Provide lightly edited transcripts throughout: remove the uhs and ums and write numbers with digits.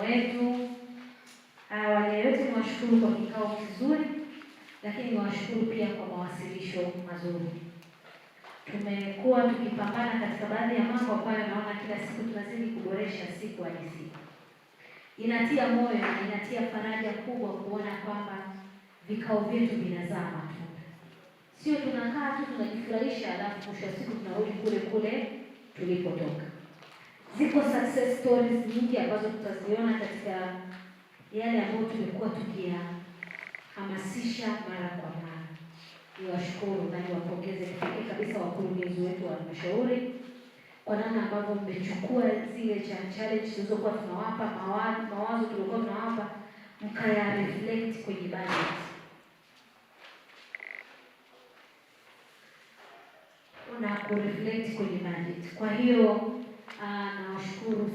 wetu. Awali ya yote niwashukuru kwa kikao kizuri, lakini niwashukuru pia kwa mawasilisho mazuri. Tumekuwa tukipambana katika baadhi ya mambo ambayo naona kila siku tunazidi kuboresha siku hadi siku. Inatia moyo na inatia faraja kubwa kuona kwamba vikao vyetu vinazaa matunda. Sio tunakaa tu tunajifurahisha alafu mwisho wa siku tunarudi kule kule tulipotoka. Ziko success stories nyingi ambazo tutaziona katika yale ambayo tumekuwa tukihamasisha mara kwa mara. Niwashukuru na niwapongeze pekee kabisa wakurugenzi wetu wa halmashauri kwa namna ambavyo mmechukua zile challenge zilizokuwa tunawapa, mawazo tulikuwa tunawapa, mkaya reflect kwenye budget. Reflect kwenye budget. Kwa hiyo nawashukuru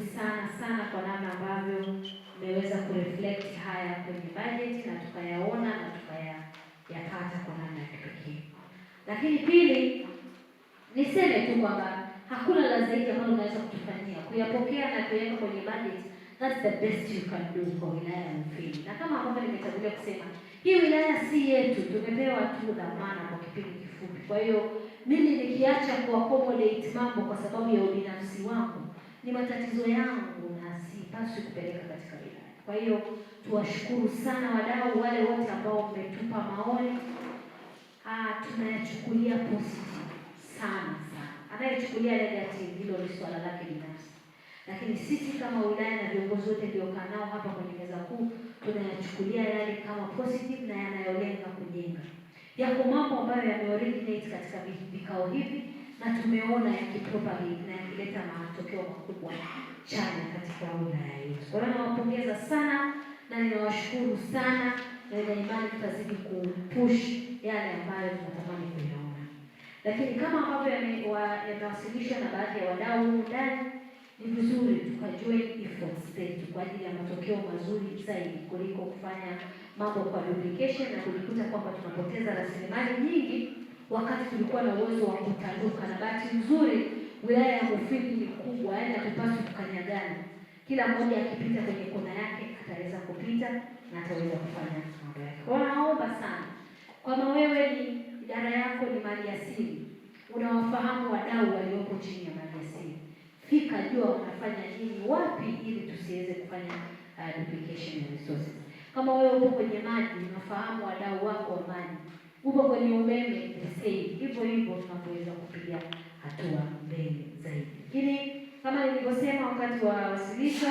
sana kwa namna ambavyo mmeweza kureflect haya kwenye budget na tukayaona na tukayapata kwa namna ya kipekee. Lakini pili, niseme tu kwamba hakuna la zaidi ambalo unaweza kutufanyia. Kuyapokea na kuyaweka kwenye budget, that's the best you can do kwa wilaya ya Mufindi. Na kama ambavyo nimetangulia kusema, hii wilaya si yetu, tumepewa tu dhamana kwa kipindi kifupi. Kwa hiyo mimi nikiacha kuaccommodate mambo kwa sababu ya ubinafsi wangu, ni matatizo yangu na sipaswi kupeleka katika wilaya. Kwa hiyo tuwashukuru sana wadau wale wote ambao mmetupa maoni. Tunayachukulia positive sana. Anayechukulia negative hilo ni swala lake binafsi. Lakini sisi kama wilaya na viongozi wote tuliokaa nao hapa kwenye meza kuu tunayachukulia yale kama positive na yanayolenga kujenga. Yako mambo ambayo yameoriginate katika vikao hivi na tumeona yakipropagate na yakileta matokeo makubwa chanya katika wilaya yetu. Kwa hiyo nawapongeza sana na ninawashukuru sana na nina imani tutazidi kupush yale ambayo tunatamani kuyaona. Lakini kama ambavyo yamewasilishwa na baadhi ya wadau ndani, ni vizuri tukajoin efforts zetu kwa ajili ya matokeo mazuri zaidi kuliko kufanya mambo kwa duplication na kujikuta kwamba tunapoteza rasilimali nyingi wakati tulikuwa na uwezo wa kutanduka. Na bahati nzuri wilaya ya Mufindi ni kubwa, yaani hatupaswi tukanyagana. Kila mmoja akipita kwenye kona yake ataweza kupita na ataweza kufanya mambo yake. Kwa naomba sana, kama wewe ni idara yako ni maliasili, unawafahamu wadau waliopo chini ya maliasili, fika jua wanafanya nini wapi ili tusiweze kufanya duplication ya resources. Kama wewe upo kwenye maji, unafahamu wadau wako wa maji. Upo kwenye umeme, hivyo tunapoweza kupiga hatua mbele zaidi. Lakini kama nilivyosema wakati wa wasilisho,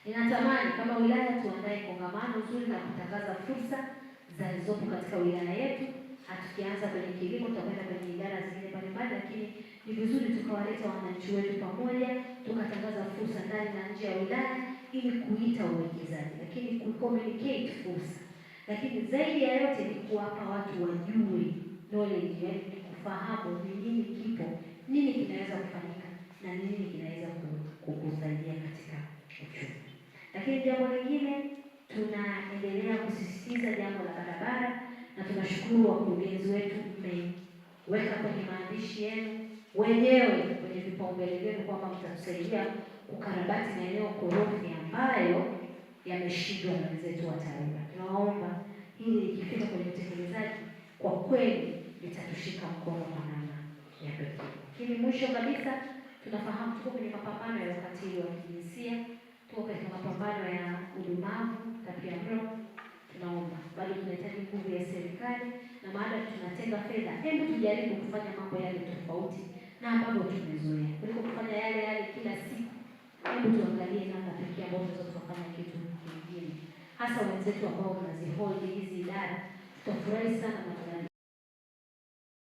ninatamani kama wilaya tuandae kongamano nzuri na kutangaza fursa zilizopo katika wilaya yetu. Hatukianza kwenye kilimo, tutakwenda kwenye idara zingine mbalimbali, lakini ni vizuri tukawaleta wananchi wetu pamoja, tukatangaza fursa ndani na nje ya wilaya ili kuita uwekezaji, lakini kucommunicate fursa. Lakini zaidi ya yote ni kuwapa watu wajue knowledge, yaani kufahamu ni nini kipo, nini kinaweza kufanyika na nini kinaweza kukusaidia katika uchumi. Lakini jambo lingine, tunaendelea kusisitiza jambo la barabara na tunashukuru wakurugenzi wetu mmeweka kwenye maandishi yenu wenyewe kwenye vipaumbele vyenu kwamba mtatusaidia kukarabati maeneo korofi ambayo yameshindwa na wenzetu wa TARURA. Tunaomba hili likifika kwenye utekelezaji kwa kweli litatushika mkono kwa namna ya pekee. Lakini mwisho kabisa, tunafahamu tuko kwenye mapambano ya ukatili wa kijinsia, tuko katika mapambano ya udumavu, utapiamlo. Tunaomba bado tunahitaji nguvu ya serikali na maana tunatenga fedha, hebu tujaribu kufanya mambo yale tofauti na ambavyo tumezoea kuliko kufanya yale kila siku. Hebu tuangalie namna pekee ambayo tunaweza kufanya kitu kingine, hasa wenzetu ambao wanazihold hizi idara. Tutafurahi sana na